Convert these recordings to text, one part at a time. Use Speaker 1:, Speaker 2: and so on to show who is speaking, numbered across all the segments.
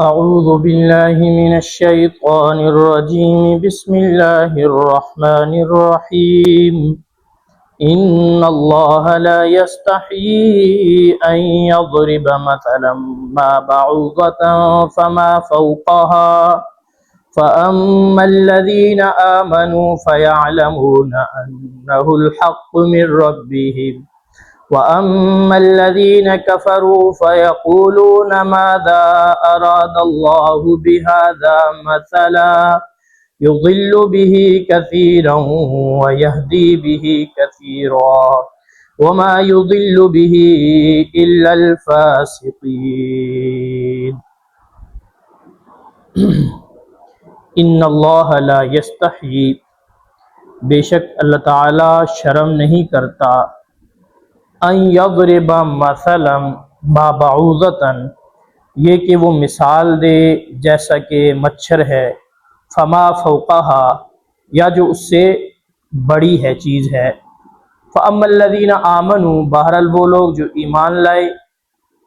Speaker 1: أعوذ بالله من الشيطان الرجيم بسم الله الرحمن الرحيم إن الله لا يستحيي أن يضرب مثلا ما بعوضة فما فوقها فأما الذين آمنوا فيعلمون أنه الحق من ربهم وأما الذين كفروا فيقولون ماذا أراد الله بهذا مثلا يضل به كثيرا ويهدي به كثيرا وما يضل به إلا الفاسقين ان اللہ لا یستحیی، بے شک اللہ تعالی شرم نہیں کرتا، ان یضرب مثلا ما بعوضۃ، یہ کہ وہ مثال دے جیسا کہ مچھر ہے، فما فوقہا، یا جو اس سے بڑی ہے چیز ہے، فاما الذین آمنوا، بہرحال وہ لوگ جو ایمان لائے،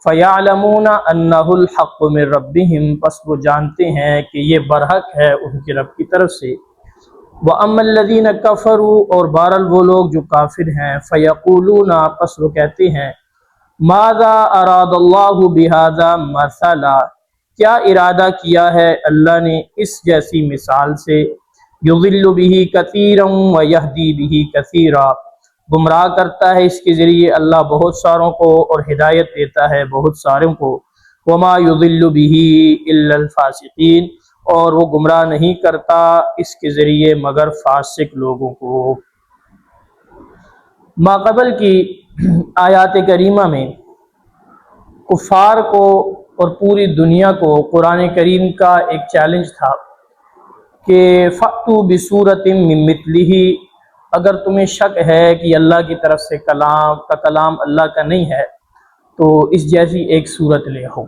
Speaker 1: فیعلمون انہ الحق من ربہم، پس وہ جانتے ہیں کہ یہ برحق ہے ان کے رب کی طرف سے، واما الذین کفروا، اور بہرحال وہ لوگ جو کافر ہیں، فیقولون، پس وہ کہتے ہیں، ماذا اراد اللہ بہذا مثلا، کیا ارادہ کیا ہے اللہ نے اس جیسی مثال سے، یضل بہ کثیرا ویہدی بہ کثیرا، گمراہ کرتا ہے اس کے ذریعے اللہ بہت ساروں کو اور ہدایت دیتا ہے بہت ساروں کو، وما یضل بہ الا الفاسقین، اور وہ گمراہ نہیں کرتا اس کے ذریعے مگر فاسق لوگوں کو۔ ما قبل کی آیات کریمہ میں کفار کو اور پوری دنیا کو قرآن کریم کا ایک چیلنج تھا کہ فَأْتُوا بِسُورَةٍ مِّن مِّثْلِهِ، اگر تمہیں شک ہے کہ اللہ کی طرف سے کلام اللہ کا نہیں ہے تو اس جیسی ایک صورت لے آؤ۔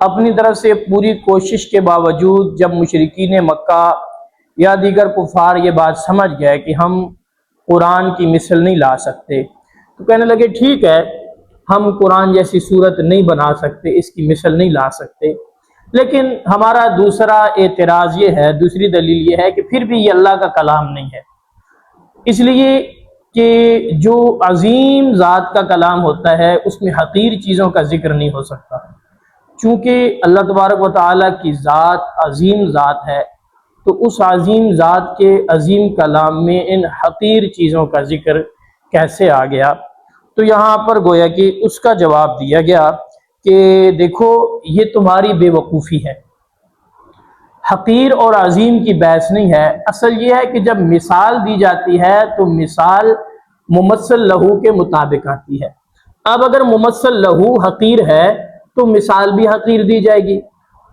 Speaker 1: اپنی طرف سے پوری کوشش کے باوجود جب مشرکین مکہ یا دیگر کفار یہ بات سمجھ گئے کہ ہم قرآن کی مثل نہیں لا سکتے، تو کہنے لگے ٹھیک ہے، ہم قرآن جیسی صورت نہیں بنا سکتے، اس کی مثل نہیں لا سکتے، لیکن ہمارا دوسرا اعتراض یہ ہے، دوسری دلیل یہ ہے کہ پھر بھی یہ اللہ کا کلام نہیں ہے، اس لیے کہ جو عظیم ذات کا کلام ہوتا ہے اس میں حقیر چیزوں کا ذکر نہیں ہو سکتا، چونکہ اللہ تبارک و تعالیٰ کی ذات عظیم ذات ہے، تو اس عظیم ذات کے عظیم کلام میں ان حقیر چیزوں کا ذکر کیسے آ گیا؟ تو یہاں پر گویا کہ اس کا جواب دیا گیا کہ دیکھو یہ تمہاری بے وقوفی ہے، حقیر اور عظیم کی بحث نہیں ہے، اصل یہ ہے کہ جب مثال دی جاتی ہے تو مثال ممثل لہو کے مطابق آتی ہے۔ اب اگر ممثل لہو حقیر ہے تو مثال بھی حقیر دی جائے گی،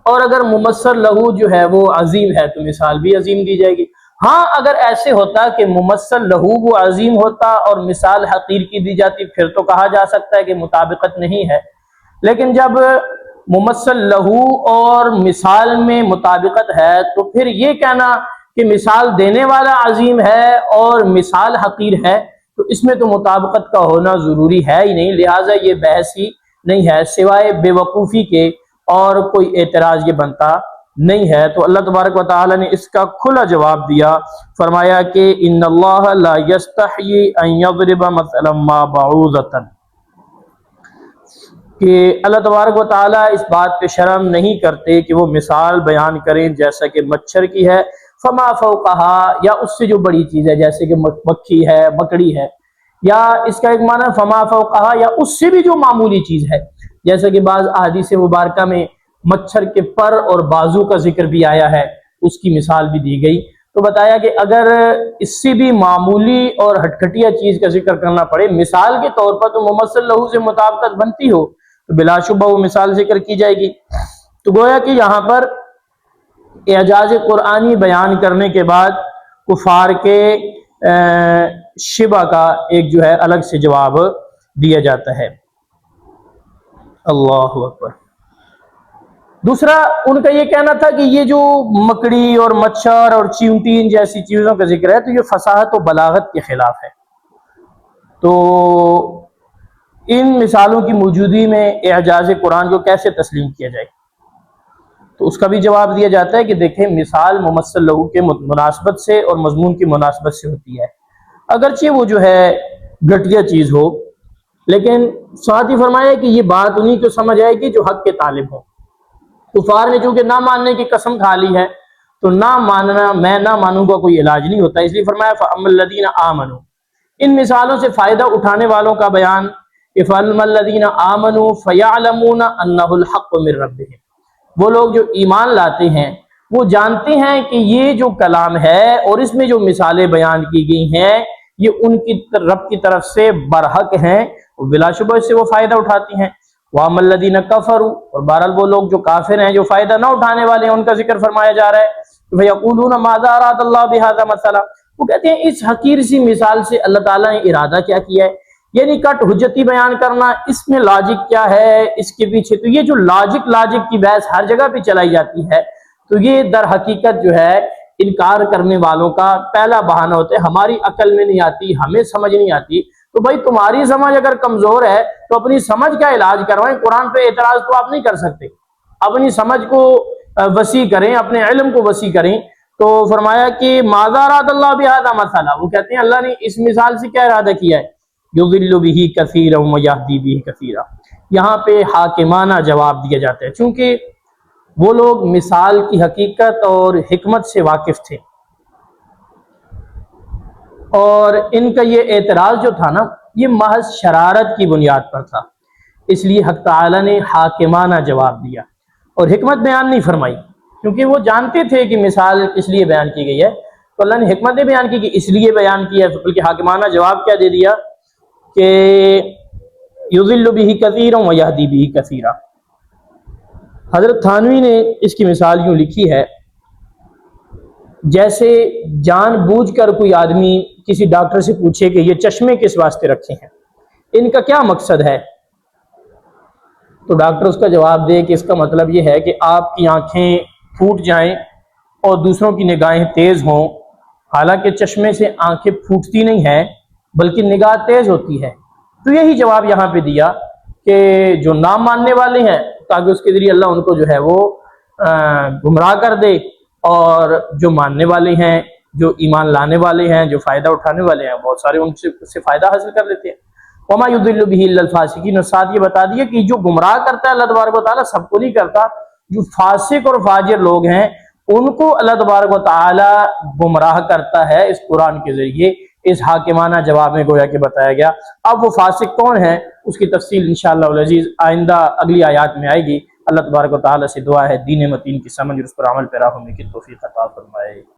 Speaker 1: اور اگر ممثل لہو جو ہے وہ عظیم ہے تو مثال بھی عظیم دی جائے گی۔ ہاں اگر ایسے ہوتا کہ ممثل لہو وہ عظیم ہوتا اور مثال حقیر کی دی جاتی پھر تو کہا جا سکتا ہے کہ مطابقت نہیں ہے، لیکن جب ممثل لہو اور مثال میں مطابقت ہے تو پھر یہ کہنا کہ مثال دینے والا عظیم ہے اور مثال حقیر ہے تو اس میں تو مطابقت کا ہونا ضروری ہے ہی نہیں، لہٰذا یہ بحث ہی نہیں ہے، سوائے بے وقوفی کے اور کوئی اعتراض یہ بنتا نہیں ہے۔ تو اللہ تبارک و تعالی نے اس کا کھلا جواب دیا، فرمایا کہ ان اللہ لا یستحیی ان یضرب مثلا ما بعوضۃ، کہ اللہ تبارک و تعالیٰ اس بات پہ شرم نہیں کرتے کہ وہ مثال بیان کریں جیسا کہ مچھر کی ہے، فما فوقہا، یا اس سے جو بڑی چیز ہے جیسے کہ مکھی ہے، مکڑی ہے، یا اس کا ایک معنی فما فوقہا یا اس سے بھی جو معمولی چیز ہے، جیسا کہ بعض احادیث مبارکہ میں مچھر کے پر اور بازو کا ذکر بھی آیا ہے، اس کی مثال بھی دی گئی، تو بتایا کہ اگر اس سے بھی معمولی اور ہٹکھٹیا چیز کا ذکر کرنا پڑے مثال کے طور پر تو ممثل لہو سے مطابقت بنتی ہو تو بلا شبہ وہ مثال ذکر کی جائے گی۔ تو گویا کہ یہاں پر اعجاز قرآنی بیان کرنے کے بعد کفار کے شبہ کا ایک جو ہے الگ سے جواب دیا جاتا ہے۔ اللہ اکبر۔ دوسرا ان کا یہ کہنا تھا کہ یہ جو مکڑی اور مچھر اور چیونٹی جیسی چیزوں کا ذکر ہے تو یہ فصاحت و بلاغت کے خلاف ہے، تو ان مثالوں کی موجودگی میں اعجاز قرآن کو کیسے تسلیم کیا جائے؟ تو اس کا بھی جواب دیا جاتا ہے کہ دیکھیں مثال ممثل لہو کے مناسبت سے اور مضمون کی مناسبت سے ہوتی ہے، اگرچہ وہ جو ہے گھٹیا چیز ہو، لیکن ساتھ ہی فرمایا کہ یہ بات انہیں کو سمجھ آئے گی جو حق کے طالب ہوں۔ کفار نے چونکہ نہ ماننے کی قسم کھا لی ہے تو نہ ماننا، میں نہ مانوں گا کوئی علاج نہیں ہوتا، اس لیے فرمایا فَأَمَّا الَّذِينَ آمَنُوا، ان مثالوں سے فائدہ اٹھانے والوں کا بیان کہ فَأَمَّا الَّذِينَ آمَنُوا فَيَعْلَمُونَ أَنَّهُ الْحَقُّ مِن رَّبِّهِمْ، وہ لوگ جو ایمان لاتے ہیں وہ جانتے ہیں کہ یہ جو کلام ہے اور اس میں جو مثالیں بیان کی گئی ہیں یہ ان کی رب کی طرف سے برحق ہیں، بلا شبہ اس سے وہ فائدہ اٹھاتی ہیں۔ وَأَمَّا الَّذِينَ كَفَرُوا، اور بہرحال وہ لوگ جو کافر ہیں، جو فائدہ نہ اٹھانے والے ہیں، ان کا ذکر فرمایا جا رہا ہے فَيَقُولُونَ مَاذَا أَرَادَ اللَّهُ بِهَذَا مَثَلًا، وہ کہتے ہیں اس حقیر سی مثال سے اللہ تعالیٰ نے ارادہ کیا کیا ہے، یعنی کٹ حجتی بیان کرنا، اس میں لاجک کیا ہے اس کے پیچھے، تو یہ جو لاجک کی بحث ہر جگہ پہ چلائی جاتی ہے، تو یہ در حقیقت جو ہے انکار کرنے والوں کا پہلا بہانہ ہوتا ہے، ہماری عقل میں نہیں آتی، ہمیں سمجھ نہیں آتی۔ تو بھائی تمہاری سمجھ اگر کمزور ہے تو اپنی سمجھ کا علاج کروائیں، قرآن پہ اعتراض تو آپ نہیں کر سکتے، اپنی سمجھ کو وسیع کریں، اپنے علم کو وسیع کریں۔ تو فرمایا کہ ماذا اراد اللہ بہذا مثلا، وہ کہتے ہیں اللہ نے اس مثال سے کیا ارادہ کیا ہے، یضل بہ کثیرا ویہدی بہ کثیرا، یہاں پہ حاکمانہ جواب دیا جاتا ہے، چونکہ وہ لوگ مثال کی حقیقت اور حکمت سے واقف تھے، اور ان کا یہ اعتراض جو تھا نا یہ محض شرارت کی بنیاد پر تھا، اس لیے حق تعالی نے حاکمانہ جواب دیا اور حکمت بیان نہیں فرمائی، کیونکہ وہ جانتے تھے کہ مثال کس لیے بیان کی گئی ہے، تو اللہ نے حکمت بیان کی کہ اس لیے بیان کیا ہے، بلکہ حاکمانہ جواب کیا دے دیا کہ یضل بہ کثیرا ویہدی بہ کثیرا۔ حضرت تھانوی نے اس کی مثال یوں لکھی ہے، جیسے جان بوجھ کر کوئی آدمی کسی ڈاکٹر سے پوچھے کہ یہ چشمے کس واسطے رکھے ہیں، ان کا کیا مقصد ہے، تو ڈاکٹر اس کا جواب دے کہ اس کا مطلب یہ ہے کہ آپ کی آنکھیں پھوٹ جائیں اور دوسروں کی نگاہیں تیز ہوں، حالانکہ چشمے سے آنکھیں پھوٹتی نہیں ہیں بلکہ نگاہ تیز ہوتی ہے۔ تو یہی جواب یہاں پہ دیا کہ جو نہ ماننے والے ہیں تاکہ اس کے ذریعے اللہ ان کو جو ہے وہ گمراہ کر دے، اور جو ماننے والے ہیں، جو ایمان لانے والے ہیں، جو فائدہ اٹھانے والے ہیں، بہت سارے ان سے فائدہ حاصل کر لیتے ہیں۔ وما يضل به الا الفاسقين، اور ساتھ یہ بتا دیا کہ جو گمراہ کرتا ہے اللہ تبارک و تعالیٰ سب کو نہیں کرتا، جو فاسق اور فاجر لوگ ہیں ان کو اللہ تبارک و تعالیٰ گمراہ کرتا ہے اس قرآن کے ذریعے۔ اس حاکمانہ جواب میں گویا کہ بتایا گیا۔ اب وہ فاسق کون ہیں اس کی تفصیل انشاءاللہ العزیز آئندہ اگلی آیات میں آئے گی۔ اللہ تبارک و تعالیٰ سے دعا ہے دین متین کی سمجھ اور اس پر عمل پیرا ہونے کی توفیق عطا فرمائے۔